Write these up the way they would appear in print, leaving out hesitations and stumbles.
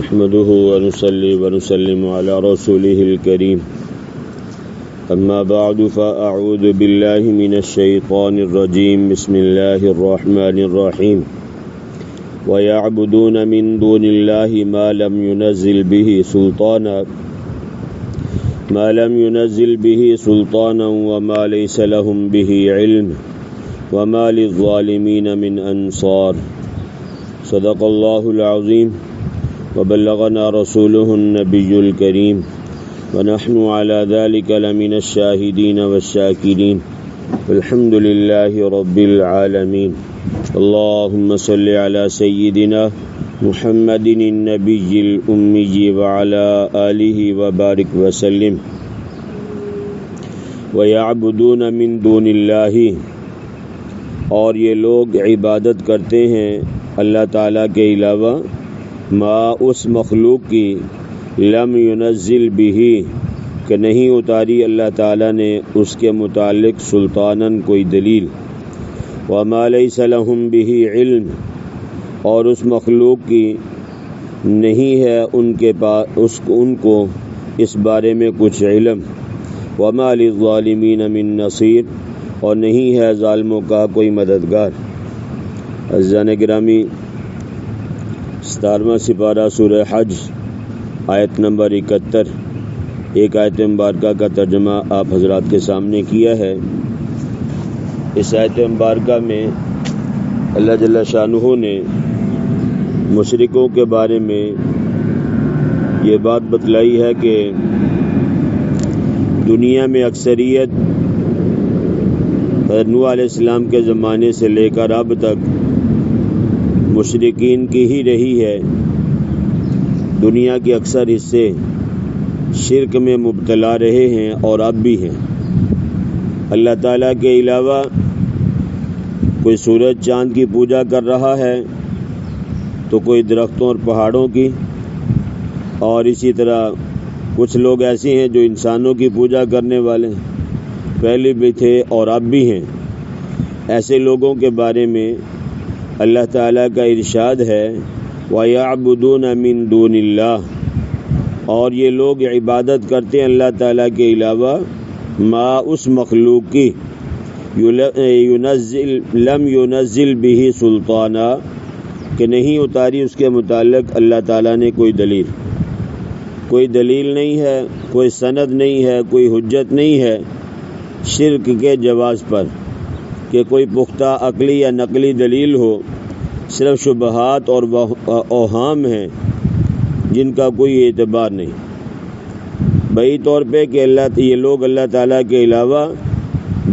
نحمده ونصلي ونسلم على رسوله الكريم أما بعد فأعوذ بالله من الشيطان الرجيم بسم الله الرحمن الرحيم ويعبدون من دون الله ما لم ينزل به سلطانا وما ليس لهم به علم وما للظالمين من أنصار صدق الله العظيم وبلغنا رسوله النبي الكريم ونحن على ذلك لمن الشاهدين والشاكرين والحمد لله رب العالمين اللهم صل على سيدنا محمد النبي الأمي وعلى آله وبارك وسلم ويعبدون من دون الله اور یہ لوگ عبادت کرتے ہیں اللہ تعالیٰ کے علاوہ ما اس مخلوق کی لم ينزل به کہ نہیں اتاری اللہ تعالیٰ نے اس کے متعلق سلطاناً کوئی دلیل وما ليس لهم به علم اور اس مخلوق کی نہیں ہے ان کے پاس ان کو اس بارے میں کچھ علم وما للظالمین من نصیر اور نہیں ہے ظالموں کا کوئی مددگار۔ عزیزان گرامی، 17واں سپارہ سورہ حج آیت نمبر 71 ایک آیت مبارکہ کا ترجمہ آپ حضرات کے سامنے کیا ہے۔ اس آیت مبارکہ میں اللہ جل شانہ نے مشرکوں کے بارے میں یہ بات بتلائی ہے کہ دنیا میں اکثریت نوح علیہ السلام کے زمانے سے لے کر اب تک مشرکین کی ہی رہی ہے۔ دنیا کے اکثر حصے شرک میں مبتلا رہے ہیں اور اب بھی ہیں۔ اللہ تعالیٰ کے علاوہ کوئی سورج چاند کی پوجا کر رہا ہے تو کوئی درختوں اور پہاڑوں کی، اور اسی طرح کچھ لوگ ایسے ہیں جو انسانوں کی پوجا کرنے والے ہیں، پہلے بھی تھے اور اب بھی ہیں۔ ایسے لوگوں کے بارے میں اللہ تعالیٰ کا ارشاد ہے وَيَعْبُدُونَ مِن دُونِ اللَّهِ اور یہ لوگ عبادت کرتے ہیں اللہ تعالیٰ کے علاوہ ما اس مخلوق کی لم ينزل به سلطانا کہ نہیں اتاری اس کے متعلق اللہ تعالیٰ نے کوئی دلیل نہیں ہے، کوئی سند نہیں ہے، کوئی حجت نہیں ہے شرک کے جواز پر کہ کوئی پختہ عقلی یا نقلی دلیل ہو، صرف شبہات اور اوہام ہیں جن کا کوئی اعتبار نہیں۔ بہی طور پہ کہ یہ لوگ اللہ تعالیٰ کے علاوہ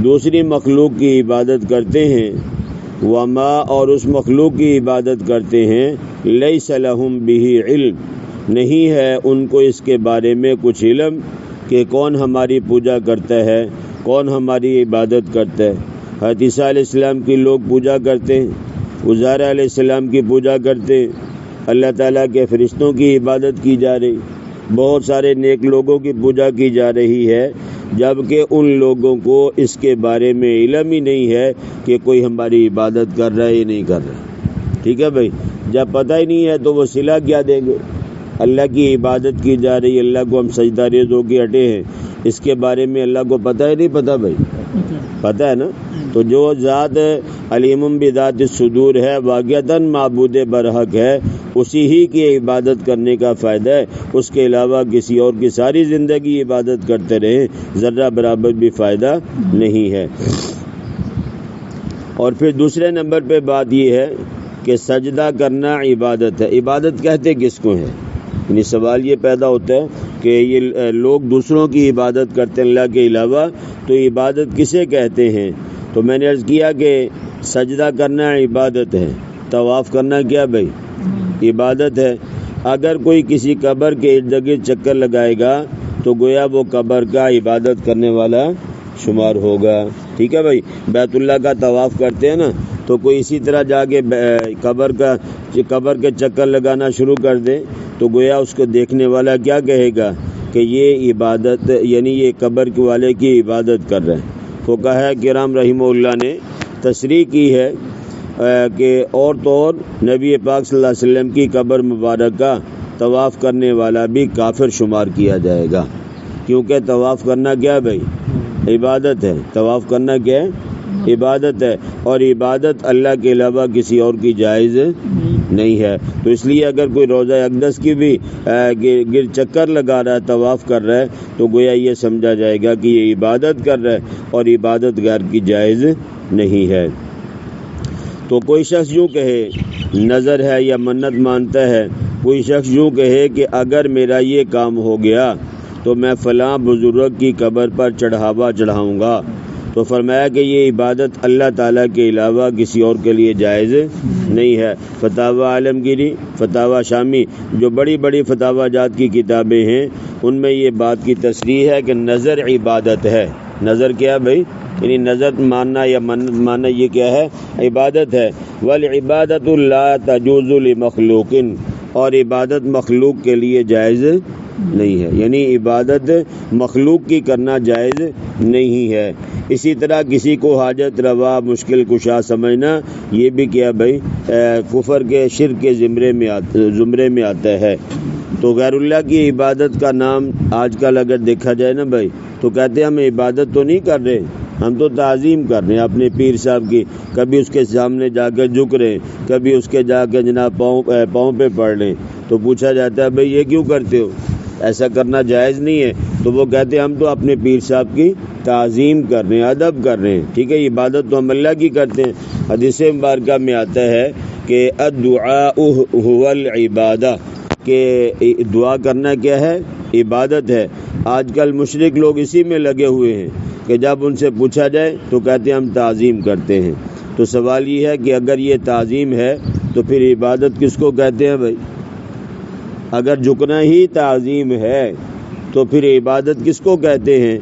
دوسری مخلوق کی عبادت کرتے ہیں، وما اور اس مخلوق کی عبادت کرتے ہیں لیس لہم بہ علم نہیں ہے ان کو اس کے بارے میں کچھ علم کہ کون ہماری پوجا کرتا ہے، کون ہماری عبادت کرتا ہے۔ حضرت عیسیٰ علیہ السلام کی لوگ پوجا کرتے ہیں، عزیر علیہ السلام کی پوجا کرتے ہیں، اللہ تعالیٰ کے فرشتوں کی عبادت کی جا رہی، بہت سارے نیک لوگوں کی پوجا کی جا رہی ہے، جبکہ ان لوگوں کو اس کے بارے میں علم ہی نہیں ہے کہ کوئی ہماری عبادت کر رہا ہے یا نہیں کر رہا۔ ٹھیک ہے بھائی، جب پتہ ہی نہیں ہے تو وہ صلہ کیا دیں گے؟ اللہ کی عبادت کی جا رہی، اللہ کو ہم سجدہ ریز ہو کے ہٹے ہیں، اس کے بارے میں اللہ کو پتہ ہے نہیں پتہ بھائی؟ پتہ ہے نا؟ تو جو ذات علیم بذات الصدور ہے، واقعتاً معبود برحق ہے، اسی ہی کی عبادت کرنے کا فائدہ ہے۔ اس کے علاوہ کسی اور کی ساری زندگی عبادت کرتے رہیں، ذرہ برابر بھی فائدہ نہیں ہے۔ اور پھر دوسرے نمبر پہ بات یہ ہے کہ سجدہ کرنا عبادت ہے۔ عبادت کہتے کس کو ہیں؟ یعنی سوال یہ پیدا ہوتا ہے کہ یہ لوگ دوسروں کی عبادت کرتے ہیں اللہ کے علاوہ، تو عبادت کسے کہتے ہیں؟ تو میں نے عرض کیا کہ سجدہ کرنا عبادت ہے، طواف کرنا کیا بھائی؟ عبادت ہے۔ اگر کوئی کسی قبر کے ارد گرد چکر لگائے گا تو گویا وہ قبر کا عبادت کرنے والا شمار ہوگا۔ ٹھیک ہے بھائی، بیت اللہ کا طواف کرتے ہیں نا، تو کوئی اسی طرح جا کے قبر کے چکر لگانا شروع کر دے تو گویا اس کو دیکھنے والا کیا کہے گا کہ یہ عبادت، یعنی یہ قبر والے کی عبادت کر رہے ہیں۔ فقہاء کرام رحمہ اللہ نے تصریح کی ہے کہ اور تو اور نبی پاک صلی اللہ علیہ وسلم کی قبر مبارکہ طواف کرنے والا بھی کافر شمار کیا جائے گا، کیونکہ طواف کرنا کیا ہے بھائی؟ عبادت ہے۔ طواف کرنا کیا ہے؟ عبادت ہے، اور عبادت اللہ کے علاوہ کسی اور کی جائز نہیں ہے۔ تو اس لیے اگر کوئی روضہ اقدس کی بھی گر چکر لگا رہا ہے، طواف کر رہا ہے، تو گویا یہ سمجھا جائے گا کہ یہ عبادت کر رہا ہے، اور عبادت غیر کی جائز نہیں ہے۔ تو کوئی شخص یوں کہے، نظر ہے یا منت مانتا ہے، کوئی شخص یوں کہے کہ اگر میرا یہ کام ہو گیا تو میں فلاں بزرگ کی قبر پر چڑھاوا چڑھاؤں گا، تو فرمایا کہ یہ عبادت اللہ تعالیٰ کے علاوہ کسی اور کے لیے جائز نہیں ہے۔ فتاوی عالمگیری، فتاوی شامی، جو بڑی بڑی فتاوی جات کی کتابیں ہیں، ان میں یہ بات کی تصریح ہے کہ نظر عبادت ہے۔ نظر کیا ہے بھائی؟ یعنی نظر ماننا یا منت ماننا یہ کیا ہے؟ عبادت ہے۔ والعبادت لا تجوز لمخلوق، اور عبادت مخلوق کے لیے جائز نہیں ہے، یعنی عبادت مخلوق کی کرنا جائز نہیں ہے۔ اسی طرح کسی کو حاجت روا مشکل کشا سمجھنا، یہ بھی کیا بھائی؟ کفر کے شرک کے زمرے میں آتا ہے۔ تو غیر اللہ کی عبادت کا نام آج کل اگر دیکھا جائے نا بھائی، تو کہتے ہیں ہم عبادت تو نہیں کر رہے، ہم تو تعظیم کر رہے ہیں اپنے پیر صاحب کی، کبھی اس کے سامنے جا کے جھک رہے ہیں، کبھی اس کے جا کے جناب پاؤں پہ پڑ رہے ہیں۔ تو پوچھا جاتا ہے بھائی یہ کیوں کرتے ہو؟ ایسا کرنا جائز نہیں ہے۔ تو وہ کہتے ہیں ہم تو اپنے پیر صاحب کی تعظیم کر رہے ہیں، ادب کر رہے ہیں، ٹھیک ہے، عبادت تو ہم اللہ کی کرتے ہیں۔ حدیث مبارکہ میں آتا ہے کہ الدعاء هو العبادہ، کہ دعا کرنا کیا ہے؟ عبادت ہے۔ آج کل مشرک لوگ اسی میں لگے ہوئے ہیں کہ جب ان سے پوچھا جائے تو کہتے ہیں ہم تعظیم کرتے ہیں۔ تو سوال یہ ہے کہ اگر یہ تعظیم ہے تو پھر عبادت کس کو کہتے ہیں بھائی؟ اگر جھکنا ہی تعظیم ہے تو پھر عبادت کس کو کہتے ہیں؟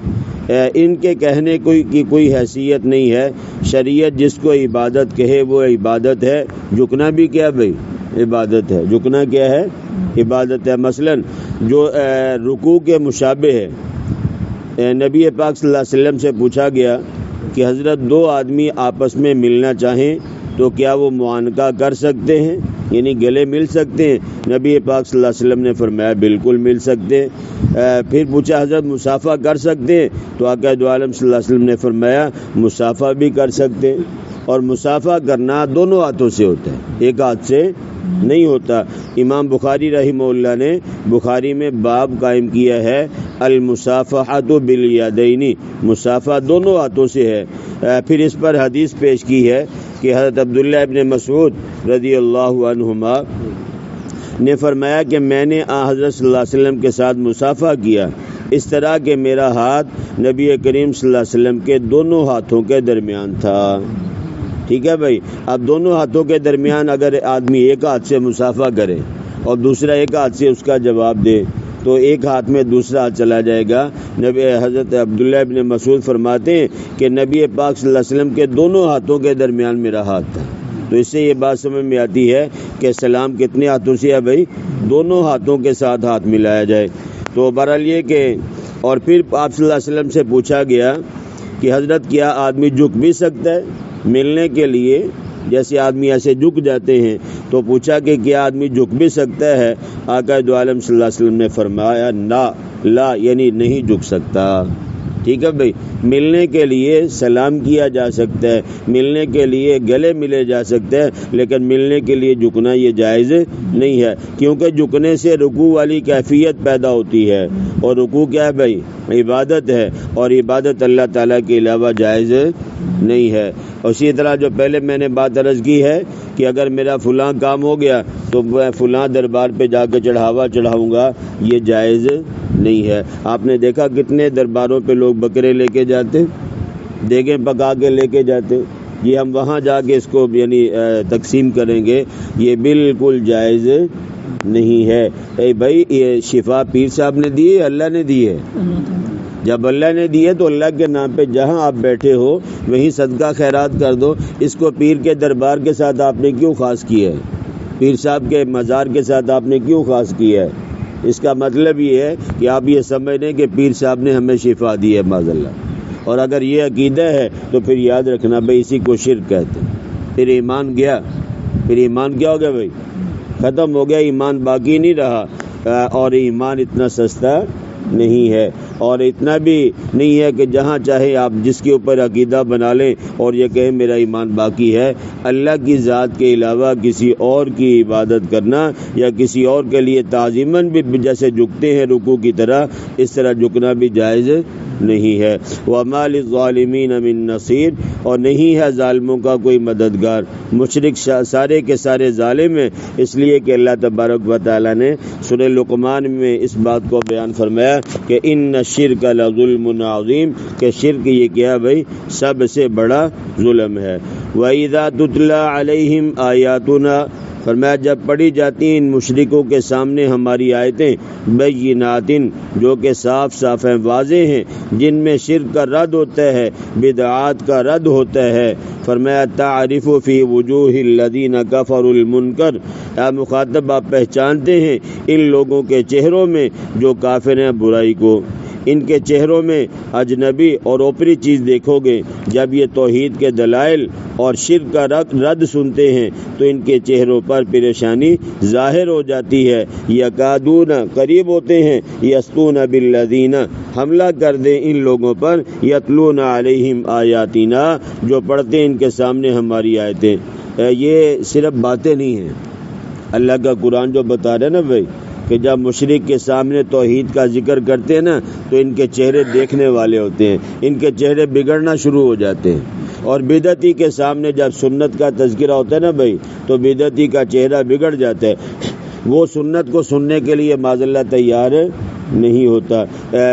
ان کے کہنے کی کوئی حیثیت نہیں ہے۔ شریعت جس کو عبادت کہے وہ عبادت ہے۔ جھکنا بھی کیا بھائی؟ عبادت ہے۔ جھکنا کیا ہے؟ عبادت ہے۔ مثلا جو رکوع کے مشابہ ہے، نبی پاک صلی اللہ علیہ وسلم سے پوچھا گیا کہ حضرت دو آدمی آپس میں ملنا چاہیں تو کیا وہ معانقہ کر سکتے ہیں، یعنی گلے مل سکتے ہیں؟ نبی پاک صلی اللہ علیہ وسلم نے فرمایا بالکل مل سکتے ہیں۔ پھر پوچھا حضرت مصافحہ کر سکتے ہیں؟ تو آقا دو عالم صلی اللہ علیہ وسلم نے فرمایا مصافحہ بھی کر سکتے ہیں، اور مصافحہ کرنا دونوں ہاتھوں سے ہوتا ہے، ایک ہاتھ سے نہیں ہوتا۔ امام بخاری رحمہ اللہ نے بخاری میں باب قائم کیا ہے المصافحۃ بالیدین، مصافحہ دونوں ہاتھوں سے ہے۔ پھر اس پر حدیث پیش کی ہے کہ حضرت عبداللہ ابن مسعود رضی اللہ عنہما نے فرمایا کہ میں نے حضرت صلی اللہ علیہ وسلم کے ساتھ مصافحہ کیا، اس طرح کہ میرا ہاتھ نبی کریم صلی اللہ علیہ وسلم کے دونوں ہاتھوں کے درمیان تھا۔ ٹھیک ہے بھائی، اب دونوں ہاتھوں کے درمیان اگر آدمی ایک ہاتھ سے مصافحہ کرے اور دوسرا ایک ہاتھ سے اس کا جواب دے تو ایک ہاتھ میں دوسرا ہاتھ چلا جائے گا۔ حضرت عبداللہ ابن مسعود فرماتے ہیں کہ نبی پاک صلی اللہ علیہ وسلم کے دونوں ہاتھوں کے درمیان میرا ہاتھ تھا۔ تو اس سے یہ بات سمجھ میں آتی ہے کہ سلام کتنے ہاتھوں سے ہے بھائی؟ دونوں ہاتھوں کے ساتھ ہاتھ ملایا جائے۔ تو بہرحال یہ کہ اور پھر آپ صلی اللہ علیہ وسلم سے پوچھا گیا کہ حضرت کیا آدمی جھک بھی سکتا ہے ملنے کے لیے؟ جیسے آدمی ایسے جھک جاتے ہیں، تو پوچھا کہ کیا آدمی جھک بھی سکتا ہے؟ آقا دو عالم صلی اللہ علیہ وسلم نے فرمایا لا، یعنی نہیں جھک سکتا۔ ٹھیک ہے بھائی، ملنے کے لیے سلام کیا جا سکتا ہے، ملنے کے لیے گلے ملے جا سکتے ہیں، لیکن ملنے کے لیے جھکنا یہ جائز نہیں ہے، کیونکہ جھکنے سے رکوع والی کیفیت پیدا ہوتی ہے، اور رکوع کیا ہے بھائی؟ عبادت ہے، اور عبادت اللہ تعالیٰ کے علاوہ جائز نہیں ہے۔ اسی طرح جو پہلے میں نے بات عرض کی ہے کہ اگر میرا فلاں کام ہو گیا تو میں فلاں دربار پہ جا کے چڑھاوا چڑھاؤں گا، یہ جائز نہیں ہے۔ آپ نے دیکھا کتنے درباروں پہ لوگ بکرے لے کے جاتے، دیگیں پکا کے لے کے جاتے، یہ ہم وہاں جا کے اس کو یعنی تقسیم کریں گے، یہ بالکل جائز نہیں ہے۔ اے بھائی، یہ شفا پیر صاحب نے دی ہے، اللہ نے دی ہے؟ جب اللہ نے دی ہے تو اللہ کے نام پہ جہاں آپ بیٹھے ہو وہیں صدقہ خیرات کر دو۔ اس کو پیر کے دربار کے ساتھ آپ نے کیوں خاص کیا ہے؟ پیر صاحب کے مزار کے ساتھ آپ نے کیوں خاص کیا ہے؟ اس کا مطلب یہ ہے کہ آپ یہ سمجھ لیں کہ پیر صاحب نے ہمیں شفا دی ہے معاذ اللہ، اور اگر یہ عقیدہ ہے تو پھر یاد رکھنا بھائی اسی کو شرک کہتے ہیں۔ پھر ایمان گیا، پھر ایمان کیا ہو گیا بھائی؟ ختم ہو گیا، ایمان باقی نہیں رہا۔ اور ایمان اتنا سستا نہیں ہے، اور اتنا بھی نہیں ہے کہ جہاں چاہے آپ جس کے اوپر عقیدہ بنا لیں اور یہ کہیں میرا ایمان باقی ہے۔ اللہ کی ذات کے علاوہ کسی اور کی عبادت کرنا یا کسی اور کے لیے تعظیماً بھی جیسے جھکتے ہیں رکوع کی طرح، اس طرح جھکنا بھی جائز نہیں ہے۔ وَمَا لِلظَّالِمِينَ مِن نَصِيرٍ، اور نہیں ہے ظالموں کا کوئی مددگار۔ مشرک سارے کے سارے ظالم ہیں، اس لیے کہ اللہ تبارک و تعالیٰ نے سورہ لقمان میں اس بات کو بیان فرمایا کہ ان الشرک لظلم عظیم، کہ شرک یہ کیا بھائی سب سے بڑا ظلم ہے۔ وَإِذَا تُتْلَى عَلَيْهِمْ آيَاتُنَا، فرمایا جب پڑھی جاتی ہیں ان مشرکوں کے سامنے ہماری آیتیں، بینات، جو کہ صاف صاف ہیں، واضح ہیں، جن میں شرک کا رد ہوتا ہے، بدعات کا رد ہوتا ہے۔ فرمایا تعرف فی وجوہ الذین کفروا المنکر، اے مخاطب آپ پہچانتے ہیں ان لوگوں کے چہروں میں جو کافر ہیں برائی کو، ان کے چہروں میں اجنبی اور اوپری چیز دیکھو گے۔ جب یہ توحید کے دلائل اور شرک کا رد سنتے ہیں تو ان کے چہروں پر پریشانی ظاہر ہو جاتی ہے۔ یکادون، قریب ہوتے ہیں، یسطون بالذین، حملہ کر دیں ان لوگوں پر، یتلون علیہم آیاتنا، جو پڑھتے ہیں ان کے سامنے ہماری آیتیں۔ یہ صرف باتیں نہیں ہیں، اللہ کا قرآن جو بتا رہے ہیں نا بھائی کہ جب مشرک کے سامنے توحید کا ذکر کرتے ہیں نا تو ان کے چہرے دیکھنے والے ہوتے ہیں، ان کے چہرے بگڑنا شروع ہو جاتے ہیں۔ اور بدعتی کے سامنے جب سنت کا تذکرہ ہوتا ہے نا بھائی تو بدعتی کا چہرہ بگڑ جاتا ہے، وہ سنت کو سننے کے لیے معاذ اللہ تیار نہیں ہوتا۔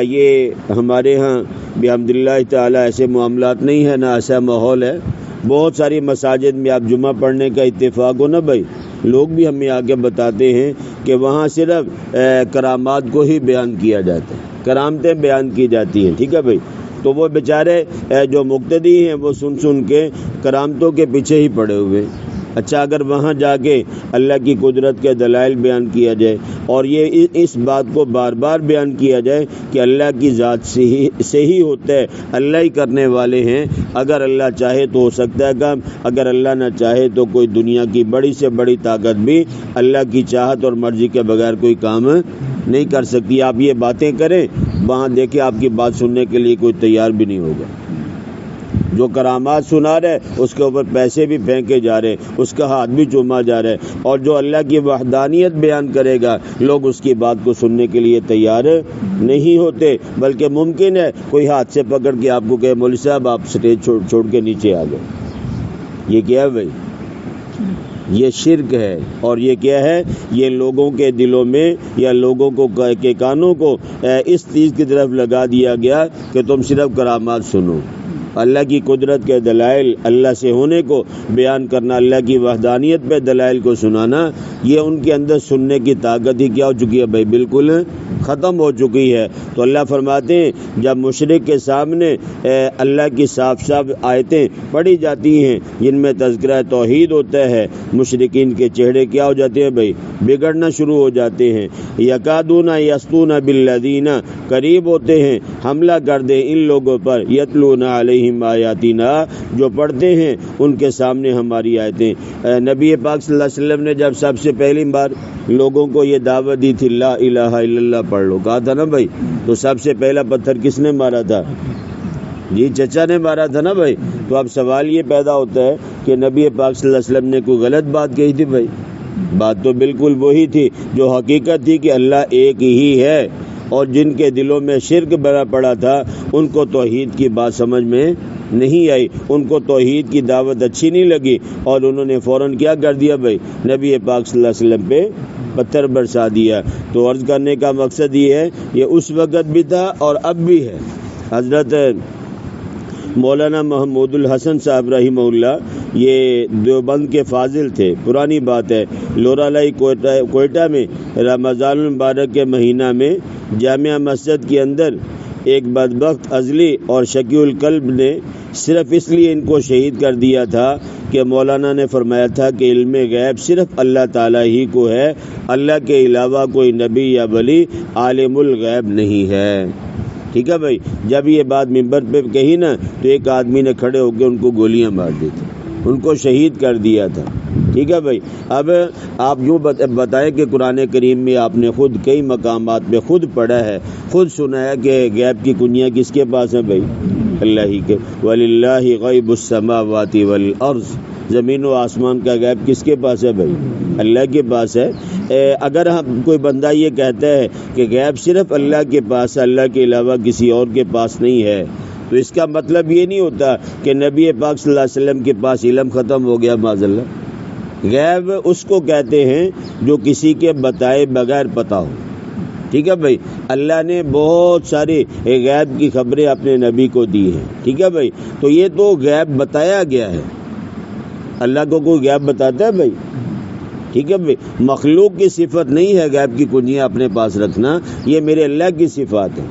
یہ ہمارے ہاں بحمداللہ تعالی ایسے معاملات نہیں ہیں، نہ ایسا ماحول ہے۔ بہت ساری مساجد میں آپ جمعہ پڑھنے کا اتفاق ہو نا بھائی، لوگ بھی ہمیں آگے بتاتے ہیں کہ وہاں صرف کرامات کو ہی بیان کیا جاتا ہے، کرامتیں بیان کی جاتی ہیں، ٹھیک ہے بھائی۔ تو وہ بیچارے جو مقتدی ہیں وہ سن سن کے کرامتوں کے پیچھے ہی پڑے ہوئے۔ اچھا اگر وہاں جا کے اللہ کی قدرت کے دلائل بیان کیا جائے اور یہ اس بات کو بار بار بیان کیا جائے کہ اللہ کی ذات سے ہی ہوتا ہے، اللہ ہی کرنے والے ہیں، اگر اللہ چاہے تو ہو سکتا ہے کام، اگر اللہ نہ چاہے تو کوئی دنیا کی بڑی سے بڑی طاقت بھی اللہ کی چاہت اور مرضی کے بغیر کوئی کام نہیں کر سکتی۔ آپ یہ باتیں کریں، وہاں دیکھیں آپ کی بات سننے کے لیے کوئی تیار بھی نہیں ہوگا۔ جو کرامات سنا رہے اس کے اوپر پیسے بھی پھینکے جا رہے، اس کا ہاتھ بھی چوما جا رہا ہے، اور جو اللہ کی وحدانیت بیان کرے گا لوگ اس کی بات کو سننے کے لیے تیار نہیں ہوتے، بلکہ ممکن ہے کوئی ہاتھ سے پکڑ کے آپ کو کہے مولوی صاحب آپ سٹیج چھوڑ کے نیچے آ گئے۔ یہ کیا ہے بھائی؟ یہ شرک ہے، اور یہ کیا ہے؟ یہ لوگوں کے دلوں میں یا لوگوں کے کانوں کو اس چیز کی طرف لگا دیا گیا کہ تم صرف کرامات سنو۔ اللہ کی قدرت کے دلائل، اللہ سے ہونے کو بیان کرنا، اللہ کی وحدانیت پہ دلائل کو سنانا، یہ ان کے اندر سننے کی طاقت ہی کیا ہو چکی ہے بھائی؟ بالکل ختم ہو چکی ہے۔ تو اللہ فرماتے ہیں جب مشرک کے سامنے اللہ کی صاف صاف آیتیں پڑھی جاتی ہیں جن میں تذکرہ توحید ہوتا ہے، مشرکین کے چہرے کیا ہو جاتے ہیں بھائی؟ بگڑنا شروع ہو جاتے ہیں۔ یکادون یسطون بالذین، قریب ہوتے ہیں حملہ کر دیں ان لوگوں پر، یتلون علیہم آیاتنا، جو پڑھتے ہیں ان کے سامنے ہماری آیتیں۔ نبی پاک صلی اللہ علیہ وسلم نے جب سب سے پہلی بار لوگوں کو یہ دعوت دی تھی لا الہ الا اللہ پڑھ لو، کہا تھا نا بھائی، تو سب سے پہلا پتھر کس نے مارا تھا؟ جی چچا نے مارا تھا نا بھائی۔ تو اب سوال یہ پیدا ہوتا ہے کہ نبی پاک صلی اللہ علیہ وسلم نے کوئی غلط بات کہی تھی بھائی؟ بات تو بالکل وہی تھی جو حقیقت تھی کہ اللہ ایک ہی ہے، اور جن کے دلوں میں شرک بھرا پڑا تھا ان کو توحید کی بات سمجھ میں نہیں آئی، ان کو توحید کی دعوت اچھی نہیں لگی، اور انہوں نے فوراً کیا کر دیا بھائی؟ نبی پاک صلی اللہ علیہ وسلم پہ پتھر برسا دیا۔ تو عرض کرنے کا مقصد یہ ہے، یہ اس وقت بھی تھا اور اب بھی ہے۔ حضرت مولانا محمود الحسن صاحب رحمہ اللہ یہ دیوبند کے فاضل تھے، پرانی بات ہے۔ لورالائی کوئٹہ میں رمضان المبارک کے مہینہ میں جامعہ مسجد کے اندر ایک بدبخت ازلی اور شقی القلب نے صرف اس لیے ان کو شہید کر دیا تھا کہ مولانا نے فرمایا تھا کہ علم غیب صرف اللہ تعالیٰ ہی کو ہے، اللہ کے علاوہ کوئی نبی یا ولی عالم الغیب نہیں ہے۔ ٹھیک ہے بھائی، جب یہ بات منبر پہ کہی نا تو ایک آدمی نے کھڑے ہو کے ان کو گولیاں مار دی تھی۔ ان کو شہید کر دیا تھا. ٹھیک ہے بھائی. اب آپ یوں بتائیں کہ قرآن کریم میں آپ نے خود کئی مقامات پہ خود پڑھا ہے، خود سنا ہے کہ غیب کی کنجیاں کس کے پاس ہیں بھائی؟ اللہ ہی کے. وَلِلَّهِ غَيْبُ السَّمَاوَاتِ وَالْأَرْضِ، زمین و آسمان کا غیب کس کے پاس ہے بھائی؟ اللہ کے پاس ہے. اگر ہم کوئی بندہ یہ کہتا ہے کہ غیب صرف اللہ کے پاس ہے، اللہ کے علاوہ کسی اور کے پاس نہیں ہے، تو اس کا مطلب یہ نہیں ہوتا کہ نبی پاک صلی اللہ علیہ وسلم کے پاس علم ختم ہو گیا معاذ اللہ. غیب اس کو کہتے ہیں جو کسی کے بتائے بغیر پتہ ہو. ٹھیک ہے بھائی. اللہ نے بہت ساری غیب کی خبریں اپنے نبی کو دی ہیں. ٹھیک ہے بھائی. تو یہ تو غیب بتایا گیا ہے. اللہ کو کوئی غیب بتاتا ہے بھائی؟ ٹھیک ہے بھائی. مخلوق کی صفت نہیں ہے غیب کی کنجیاں اپنے پاس رکھنا، یہ میرے اللہ کی صفات ہے.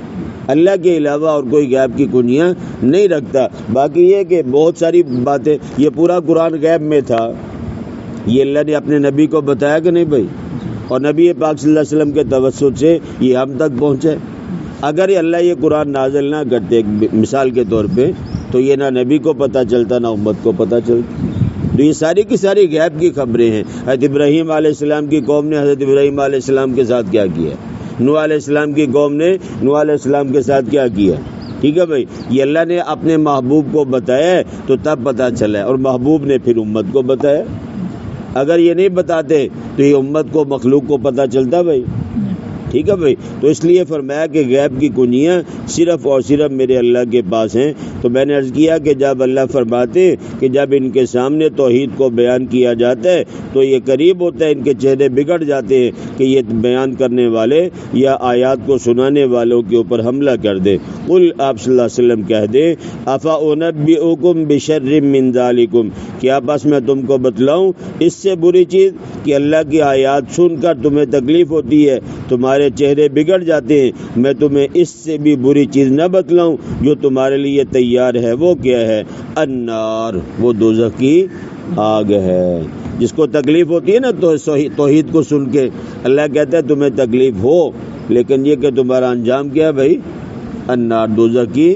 اللہ کے علاوہ اور کوئی غیب کی کنجیاں نہیں رکھتا. باقی یہ کہ بہت ساری باتیں، یہ پورا قرآن غیب میں تھا، یہ اللہ نے اپنے نبی کو بتایا کہ نہیں بھائی؟ اور نبی پاک صلی اللہ علیہ وسلم کے توسط سے یہ ہم تک پہنچے. اگر اللہ یہ قرآن نازل نہ کرتے مثال کے طور پہ، تو یہ نہ نبی کو پتہ چلتا نہ امت کو پتہ چلتا. تو یہ ساری کی ساری غیب کی خبریں ہیں. حضرت ابراہیم علیہ السلام کی قوم نے حضرت ابراہیم علیہ السلام کے ساتھ کیا کیا، نوح علیہ السلام کی قوم نے نوح علیہ السلام کے ساتھ کیا کیا. ٹھیک ہے بھائی. یہ اللہ نے اپنے محبوب کو بتایا ہے تو تب پتہ چلا ہے، اور محبوب نے پھر امت کو بتایا. اگر یہ نہیں بتاتے تو یہ امت کو، مخلوق کو پتہ چلتا بھائی. ٹھیک ہے بھائی. تو اس لیے فرمایا کہ غیب کی کنجیاں صرف اور صرف میرے اللہ کے پاس ہیں. تو میں نے عرض کیا کہ جب اللہ فرماتے کہ جب ان کے سامنے توحید کو بیان کیا جاتا ہے تو یہ قریب ہوتا ہے ان کے چہرے بگڑ جاتے ہیں کہ یہ بیان کرنے والے یا آیات کو سنانے والوں کے اوپر حملہ کر دے. قل، آپ صلی اللہ علیہ وسلم کہہ دے، افأنبئکم بشر من ذالکم، کیا بس میں تم کو بتلاؤں اس سے بری چیز کہ اللہ کی آیات سن کر تمہیں تکلیف ہوتی ہے، تمہارے چہرے بگڑ جاتے ہیں. میں تمہیں اس سے بھی بری چیز نہ بتلاؤں جو تمہارے لیے تیار ہے. وہ کیا ہے؟ النار، وہ دوزخ کی آگ ہے. جس کو تکلیف ہوتی ہے نا تو توحید کو سن کے، اللہ کہتا ہے تمہیں تکلیف ہو، لیکن یہ کہ تمہارا انجام کیا ہے بھائی؟ النار، دوزخ کی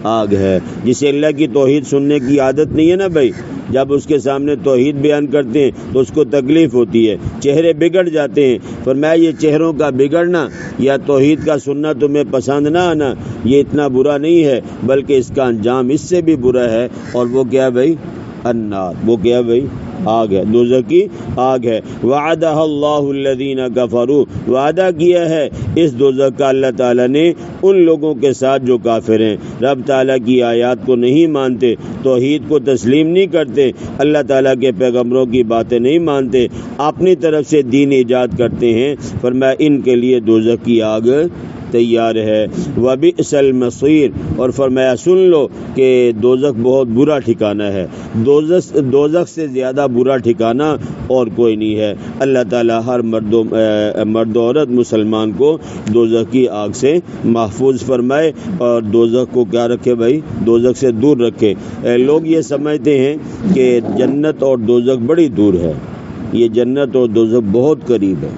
آگ ہے. جسے اللہ کی توحید سننے کی عادت نہیں ہے نا بھائی، جب اس کے سامنے توحید بیان کرتے ہیں تو اس کو تکلیف ہوتی ہے، چہرے بگڑ جاتے ہیں. فرمایا یہ چہروں کا بگڑنا یا توحید کا سننا تمہیں پسند نہ آنا، یہ اتنا برا نہیں ہے، بلکہ اس کا انجام اس سے بھی برا ہے. اور وہ کیا بھائی؟ النار، وہ کیا بھائی؟ آگ ہے، دوزخ کی آگ ہے. وعدہ اللہ الذین کفروا، وعدہ کیا ہے اس دوزخ کا اللہ تعالیٰ نے ان لوگوں کے ساتھ جو کافر ہیں، رب تعالیٰ کی آیات کو نہیں مانتے، توحید کو تسلیم نہیں کرتے، اللہ تعالیٰ کے پیغمبروں کی باتیں نہیں مانتے، اپنی طرف سے دین ایجاد کرتے ہیں. فرمایا ان کے لیے دوزخ کی آگ تیار ہے. وبئس المصیر، اور فرمایا سن لو کہ دوزخ بہت برا ٹھکانہ ہے. دوزخ سے زیادہ برا ٹھکانہ اور کوئی نہیں ہے. اللہ تعالیٰ ہر مرد عورت مسلمان کو دوزخ کی آگ سے محفوظ فرمائے اور دوزخ کو کیا رکھے بھائی؟ دوزخ سے دور رکھے. لوگ یہ سمجھتے ہیں کہ جنت اور دوزخ بڑی دور ہے. یہ جنت اور دوزخ بہت قریب ہے.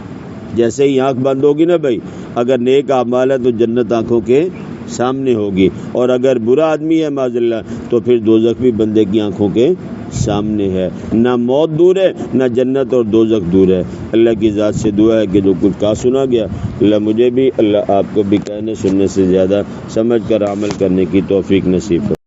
جیسے ہی آنکھ بند ہوگی نا بھائی، اگر نیک اعمال ہے تو جنت آنکھوں کے سامنے ہوگی، اور اگر برا آدمی ہے معاذ اللہ تو پھر دوزخ بھی بندے کی آنکھوں کے سامنے ہے. نہ موت دور ہے، نہ جنت اور دوزخ دور ہے. اللہ کی ذات سے دعا ہے کہ جو کچھ کہا سنا گیا، اللہ مجھے بھی، اللہ آپ کو بھی کہنے سننے سے زیادہ سمجھ کر عمل کرنے کی توفیق نصیب کرے.